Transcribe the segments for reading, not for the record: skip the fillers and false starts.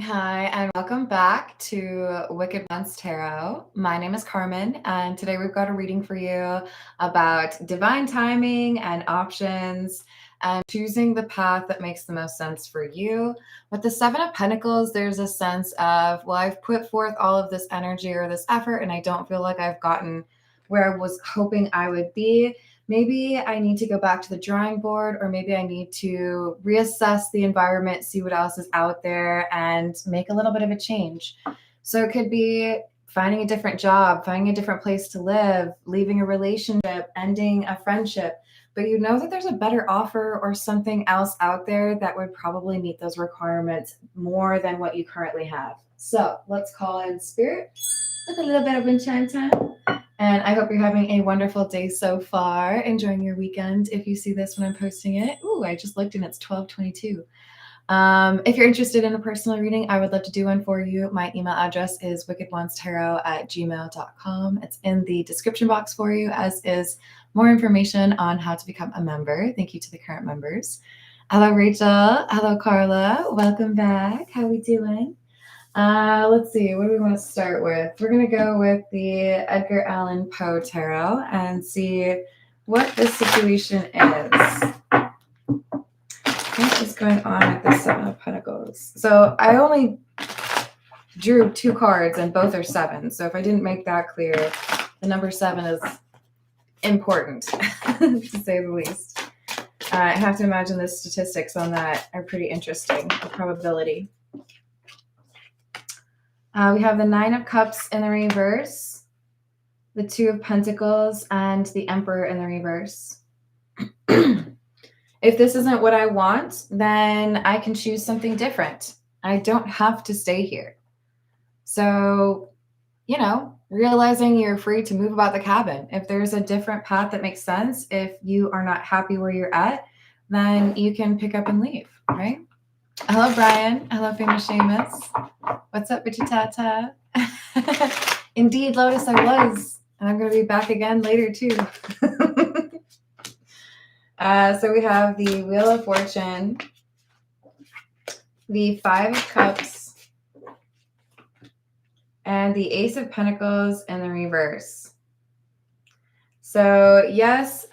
Hi, and welcome back to Wicked Ones Tarot. My name is Carmen, and today we've got a reading for you about divine timing and options and choosing the path that makes the most sense for you. With the Seven of Pentacles, there's a sense of, well, I've put forth all of this energy or this effort, and I don't feel like I've gotten where I was hoping I would be. Maybe I need to go back to the drawing board, or maybe I need to reassess the environment, see what else is out there, and make a little bit of a change. So it could be finding a different job, finding a different place to live, leaving a relationship, ending a friendship. But you know that there's a better offer or something else out there that would probably meet those requirements more than what you currently have. So let's call in spirit with a little bit of enchant time. And I hope you're having a wonderful day so far, enjoying your weekend. If you see this when I'm posting it, I just looked and it's 12:22. If you're interested in a personal reading, I would love to do one for you. My email address is wickedonestarot@gmail.com. It's in the description box for you, as is more information on how to become a member. Thank you to the current members. Hello, Rachel. Hello, Carla. Welcome back. How we doing? Let's see, what do we want to start with? We're going to go with the Edgar Allan Poe Tarot and see what this situation is. What is going on with the Seven of Pentacles? So I only drew 2 cards and both are 7. So if I didn't make that clear, the number 7 is important, to say the least. I have to imagine the statistics on that are pretty interesting, the probability. We have the Nine of Cups in the reverse, the Two of Pentacles, and the Emperor in the reverse. If this isn't what I want, then I can choose something different. I don't have to stay here. So, realizing you're free to move about the cabin. If there's a different path that makes sense, if you are not happy where you're at, then you can pick up and leave, right? Hello, Brian. Hello, Famous Seamus. What's up, Bitchy Tata? Indeed, Lotus, I was. And I'm going to be back again later, too. So we have the Wheel of Fortune, the Five of Cups, and the Ace of Pentacles in the reverse. So, yes,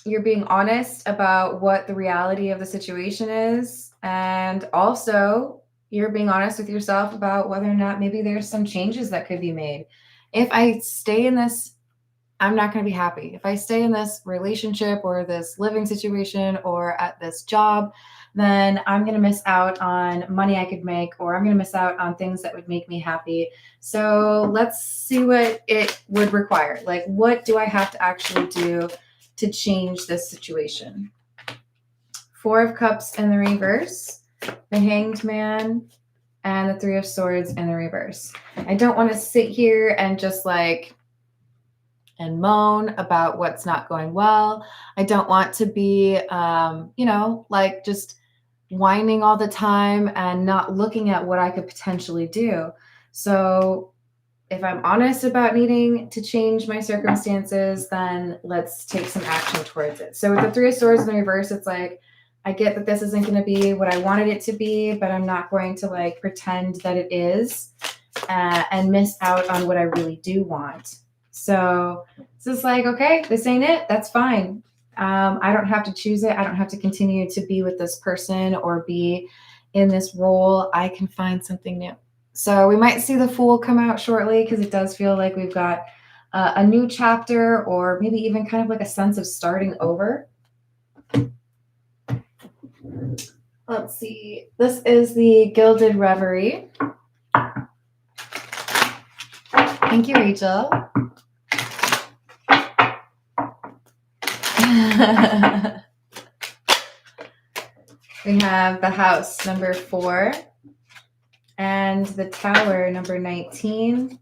you're being honest about what the reality of the situation is. And also, you're being honest with yourself about whether or not maybe there's some changes that could be made. If I stay in this, I'm not going to be happy. If I stay in this relationship or this living situation or at this job, then I'm going to miss out on money I could make, or I'm going to miss out on things that would make me happy. So let's see what it would require. Like, what do I have to actually do to change this situation? Four of Cups in the reverse, the Hanged Man, and the Three of Swords in the reverse. I don't want to sit here and just and moan about what's not going well. I don't want to be, just whining all the time and not looking at what I could potentially do. So if I'm honest about needing to change my circumstances, then let's take some action towards it. So with the Three of Swords in the reverse, it's like, I get that this isn't going to be what I wanted it to be, but I'm not going to pretend that it is and miss out on what I really do want. So it's just okay, this ain't it. That's fine. I don't have to choose it. I don't have to continue to be with this person or be in this role. I can find something new. So we might see the Fool come out shortly, because it does feel like we've got a new chapter, or maybe even kind of like a sense of starting over. Let's see. This is the Gilded Reverie. Thank you, Rachel. We have the House, number 4, and the Tower, number 19,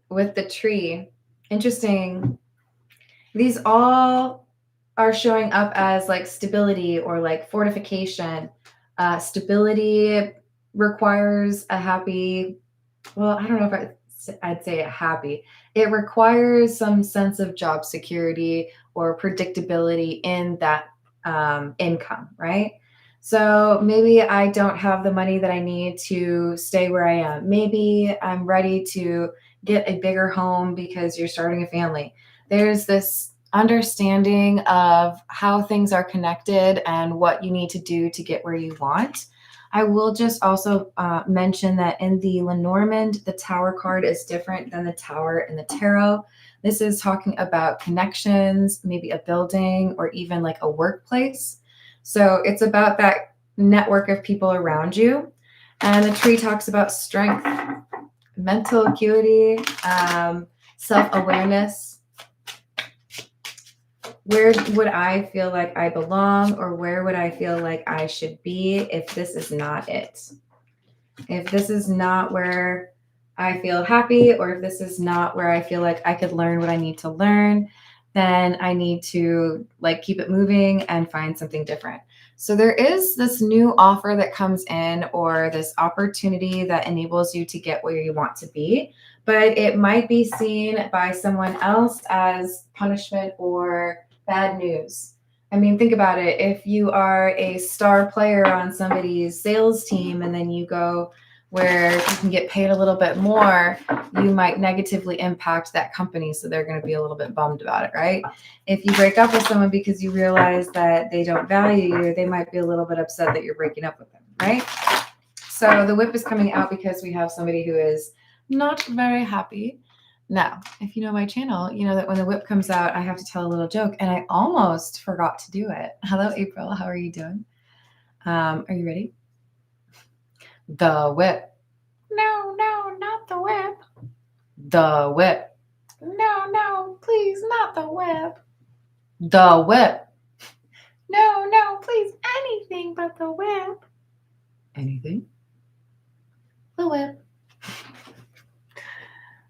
with the Tree. Interesting. These all are showing up as stability or fortification. Stability requires a happy, well, I don't know if I'd say a happy. It requires some sense of job security or predictability in that income, right? So maybe I don't have the money that I need to stay where I am. Maybe I'm ready to get a bigger home because you're starting a family. There's this understanding of how things are connected and what you need to do to get where you want. I will just also mention that in the Lenormand, the Tower card is different than the Tower in the tarot. This is talking about connections, maybe a building, or even like a workplace. So it's about that network of people around you. And the tree talks about strength, mental acuity, self-awareness. Where would I feel like I belong, or where would I feel like I should be if this is not it? If this is not where I feel happy, or if this is not where I feel like I could learn what I need to learn, then I need to like keep it moving and find something different. So there is this new offer that comes in, or this opportunity that enables you to get where you want to be, but it might be seen by someone else as punishment or bad news. I mean, think about it. If you are a star player on somebody's sales team and then you go where you can get paid a little bit more, you might negatively impact that company. So they're going to be a little bit bummed about it, right? If you break up with someone because you realize that they don't value you, they might be a little bit upset that you're breaking up with them, right? So the whip is coming out because we have somebody who is not very happy. Now, if you know my channel, you know that when the whip comes out, I have to tell a little joke, and I almost forgot to do it. Hello, April. How are you doing? Are you ready? The whip. No, no, not the whip. The whip. No, no, please, not the whip. The whip. No, no, please, anything but the whip. Anything? The whip.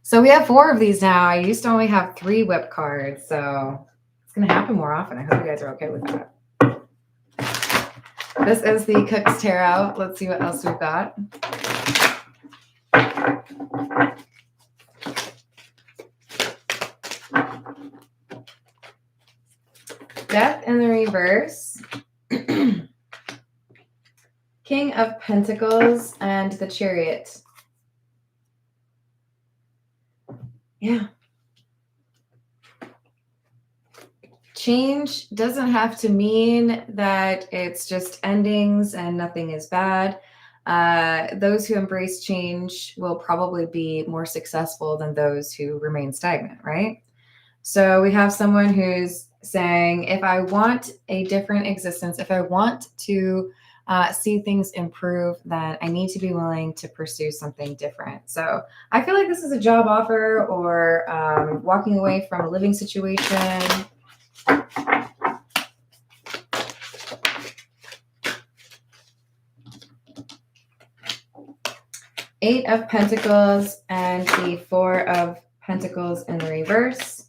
So we have 4 of these now. I used to only have 3 whip cards, so it's going to happen more often. I hope you guys are okay with that. This is the Cook's Tarot. Let's see what else we've got. Death in the reverse. King of Pentacles and the Chariot. Yeah. Change doesn't have to mean that it's just endings and nothing is bad. Those who embrace change will probably be more successful than those who remain stagnant, right? So we have someone who's saying, if I want a different existence, if I want to see things improve, then I need to be willing to pursue something different. So I feel like this is a job offer, or walking away from a living situation. Eight of Pentacles and the 4 of Pentacles in the reverse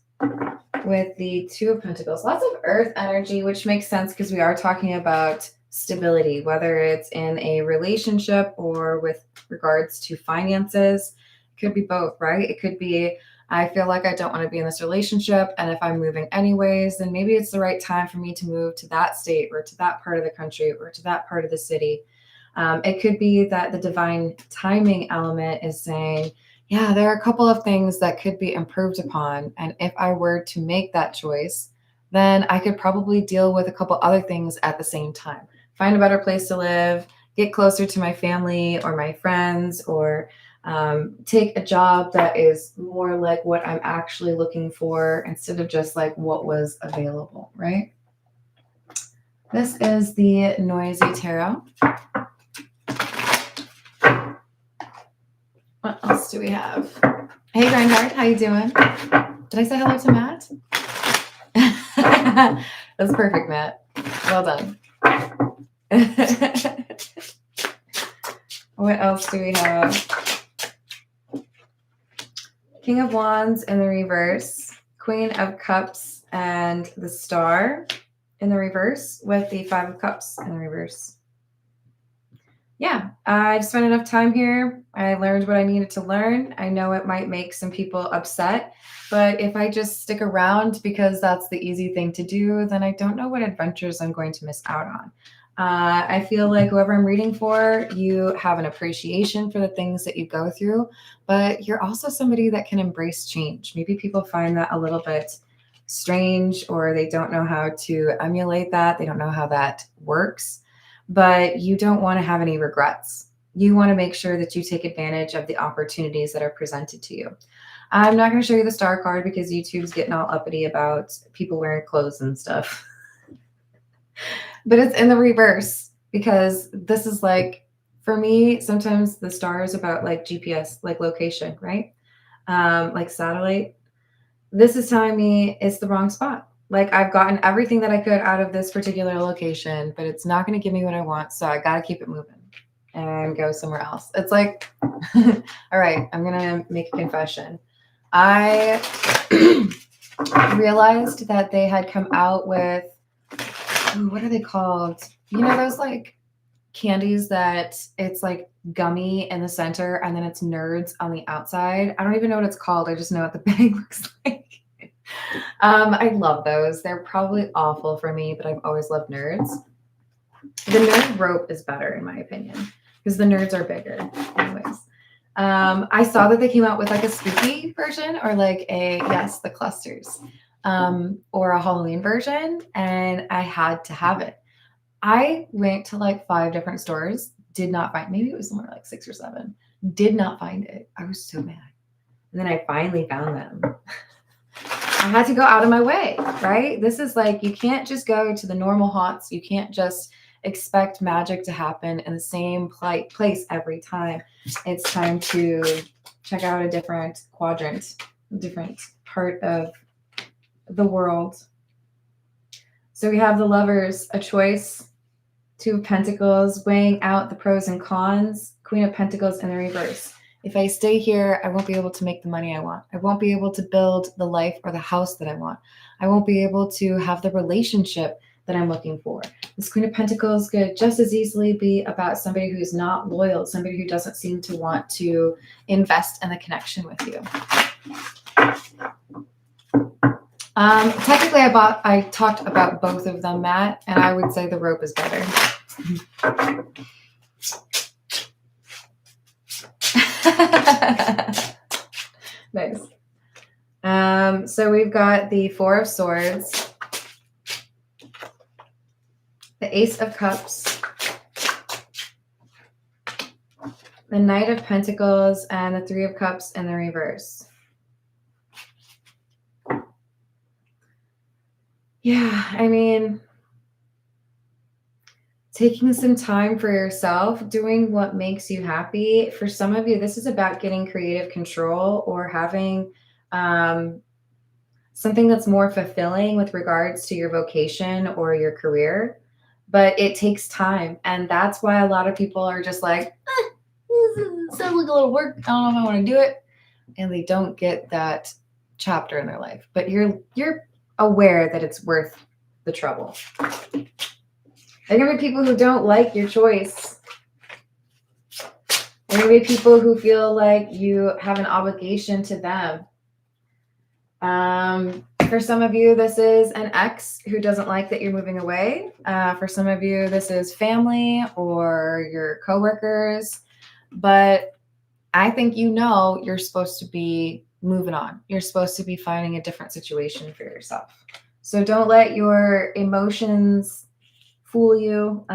with the 2 of Pentacles. Lots of earth energy, which makes sense because we are talking about stability, whether it's in a relationship or with regards to finances. It could be both, right? It could be, I feel like I don't want to be in this relationship, and if I'm moving anyways, then maybe it's the right time for me to move to that state or to that part of the country or to that part of the city. It could be that the divine timing element is saying, yeah, there are a couple of things that could be improved upon. And if I were to make that choice, then I could probably deal with a couple other things at the same time. Find a better place to live, get closer to my family or my friends, or take a job that is more like what I'm actually looking for instead of just like what was available, right? This is the Noisy Tarot. What else do we have? Hey, Reinhardt, how you doing? Did I say hello to Matt? That's perfect, Matt. Well done. What else do we have? King of Wands in the reverse, Queen of Cups and the Star in the reverse with the 5 of Cups in the reverse. Yeah, I spent enough time here. I learned what I needed to learn. I know it might make some people upset, but if I just stick around because that's the easy thing to do, then I don't know what adventures I'm going to miss out on. I feel like whoever I'm reading for, you have an appreciation for the things that you go through, but you're also somebody that can embrace change. Maybe people find that a little bit strange, or they don't know how to emulate that. They don't know how that works, but you don't want to have any regrets. You want to make sure that you take advantage of the opportunities that are presented to you. I'm not going to show you the star card because YouTube's getting all uppity about people wearing clothes and stuff. But it's in the reverse because this is like, for me, sometimes the star is about like GPS, like location, right? Like satellite. This is telling me it's the wrong spot. Like I've gotten everything that I could out of this particular location, but it's not going to give me what I want. So I got to keep it moving and go somewhere else. It's like, all right, I'm going to make a confession. I realized that they had come out with, what are they called? You know, those like candies that it's like gummy in the center and then it's nerds on the outside. I don't even know what it's called. I just know what the bag looks like. I love those. They're probably awful for me, but I've always loved nerds. The nerd rope is better in my opinion because the nerds are bigger. Anyways. I saw that they came out with like a spooky version or like the clusters. Or a Halloween version, and I had to have it. I went to like 5 different stores, did not find, maybe it was somewhere like 6 or 7, did not find it. I was so mad. And then I finally found them. I had to go out of my way, right? This is like, you can't just go to the normal haunts. You can't just expect magic to happen in the same place every time. It's time to check out a different quadrant, different part of the world. So we have the Lovers, a choice, 2 of Pentacles, weighing out the pros and cons, Queen of Pentacles in the reverse. If I stay here, I won't be able to make the money I want. I won't be able to build the life or the house that I want. I won't be able to have the relationship that I'm looking for. This Queen of Pentacles could just as easily be about somebody who's not loyal, somebody who doesn't seem to want to invest in the connection with you. Technically, I talked about both of them, Matt, and I would say the rope is better. Nice. So we've got the 4 of Swords, the Ace of Cups, the Knight of Pentacles, and the 3 of Cups in the reverse. Yeah, I mean, taking some time for yourself, doing what makes you happy. For some of you, this is about getting creative control or having something that's more fulfilling with regards to your vocation or your career. But it takes time. And that's why a lot of people are just like, this sounds like a little work. I don't know if I want to do it. And they don't get that chapter in their life. But you're aware that it's worth the trouble. There are going to be people who don't like your choice. There are going to be people who feel like you have an obligation to them. For some of you, this is an ex who doesn't like that you're moving away. For some of you, this is family or your coworkers. But I think you're supposed to be moving on. You're supposed to be finding a different situation for yourself. So don't let your emotions fool you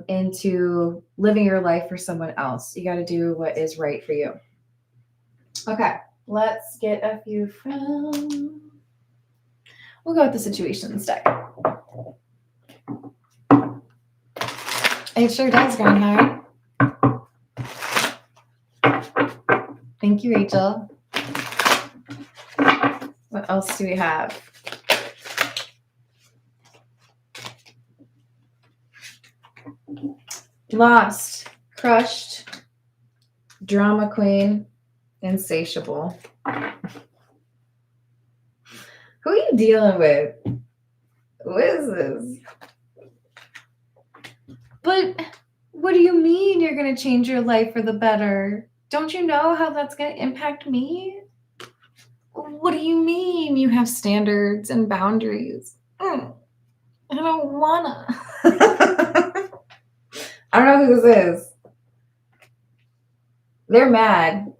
into living your life for someone else. You got to do what is right for you. Okay, let's get a few from... We'll go with the situations deck. It sure does, Grindhard. Thank you, Rachel. What else do we have? Lost, crushed, drama queen, insatiable. Who are you dealing with? What is this? But what do you mean you're going to change your life for the better? Don't you know how that's going to impact me? What do you mean you have standards and boundaries? I don't wanna. I don't know who this is. They're mad.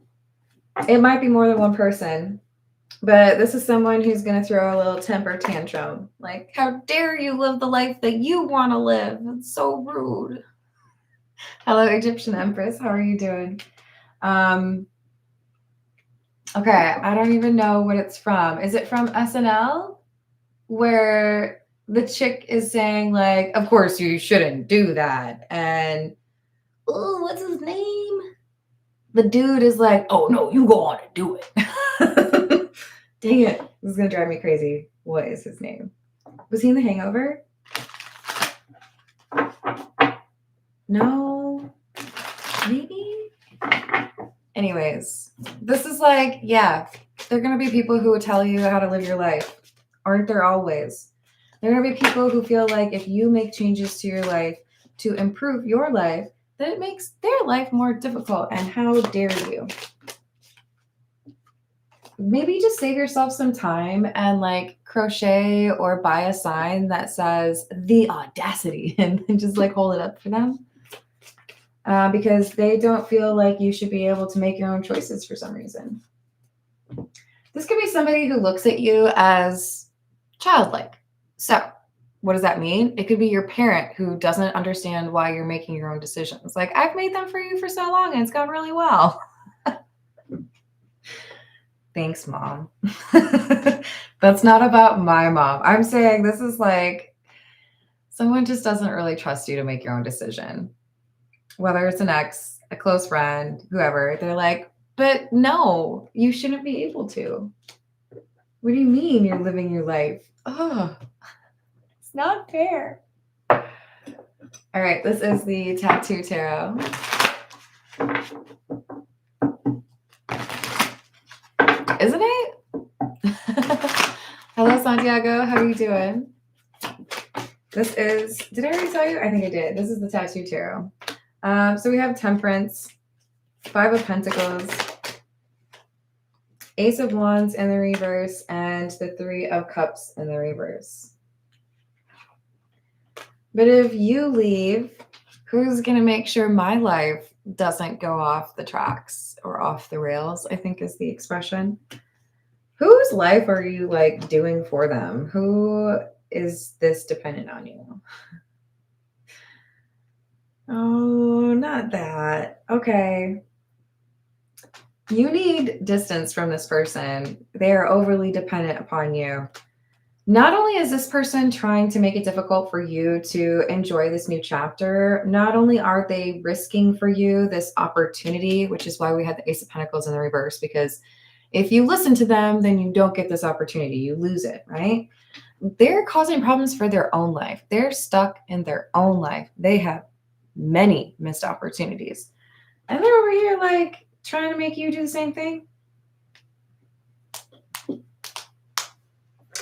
It might be more than one person, but this is someone who's going to throw a little temper tantrum. Like, how dare you live the life that you want to live? It's so rude. Hello, Egyptian Empress. How are you doing? Okay, I don't even know what it's from. Is it from SNL? Where the chick is saying, like, of course you shouldn't do that. And, oh, what's his name? The dude is like, oh, no, you go on and do it. Dang it. This is going to drive me crazy. What is his name? Was he in The Hangover? No. Maybe? Anyways, this is like, yeah, there are going to be people who will tell you how to live your life. Aren't there always? There are going to be people who feel like if you make changes to your life to improve your life, that it makes their life more difficult. And how dare you? Maybe just save yourself some time and like crochet or buy a sign that says the audacity and then just like hold it up for them. Because they don't feel like you should be able to make your own choices for some reason. This could be somebody who looks at you as childlike. So what does that mean? It could be your parent who doesn't understand why you're making your own decisions. Like, I've made them for you for so long and it's gone really well. Thanks, Mom. That's not about my mom. I'm saying this is like someone just doesn't really trust you to make your own decision. Whether it's an ex, a close friend, whoever, they're like, but no, you shouldn't be able to. What do you mean you're living your life? Oh, it's not fair. All right, this is the Tattoo Tarot. Isn't it? Hello, Santiago. How are you doing? This is, did I already tell you? I think I did. This is the Tattoo Tarot. So we have Temperance, Five of Pentacles, Ace of Wands in the reverse, and the Three of Cups in the reverse. But if you leave, who's going to make sure my life doesn't go off the tracks or off the rails, I think is the expression. Whose life are you like doing for them? Who is this dependent on you? Oh, not that. Okay. You need distance from this person. They are overly dependent upon you. Not only is this person trying to make it difficult for you to enjoy this new chapter, not only are they risking for you this opportunity, which is why we had the Ace of Pentacles in the reverse, because if you listen to them, then you don't get this opportunity. You lose it, right? They're causing problems for their own life. They're stuck in their own life. They have many missed opportunities. And they're over here like trying to make you do the same thing.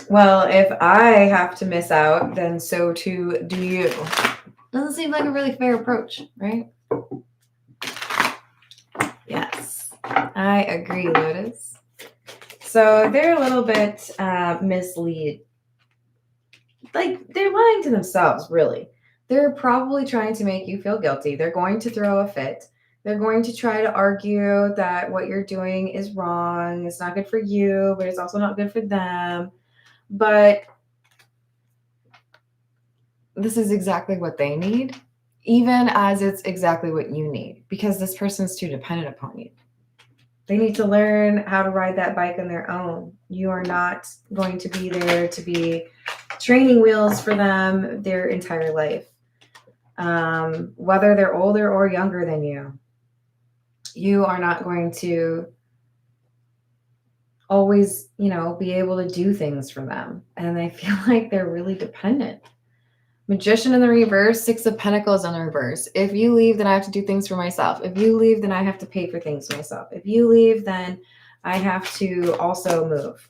Well, if I have to miss out, then so too do you. Doesn't seem like a really fair approach, right? Yes, I agree, Lotus. So they're a little bit mislead. Like, they're lying to themselves, really. They're probably trying to make you feel guilty. They're going to throw a fit. They're going to try to argue that what you're doing is wrong. It's not good for you, but it's also not good for them. But this is exactly what they need, even as it's exactly what you need, because this person's too dependent upon you. They need to learn how to ride that bike on their own. You are not going to be there to be training wheels for them their entire life. Whether they're older or younger than you, you are not going to always, be able to do things for them. And I feel like they're really dependent. Magician in the reverse, Six of Pentacles in the reverse. If you leave, then I have to do things for myself. If you leave, then I have to pay for things myself. If you leave, then I have to also move.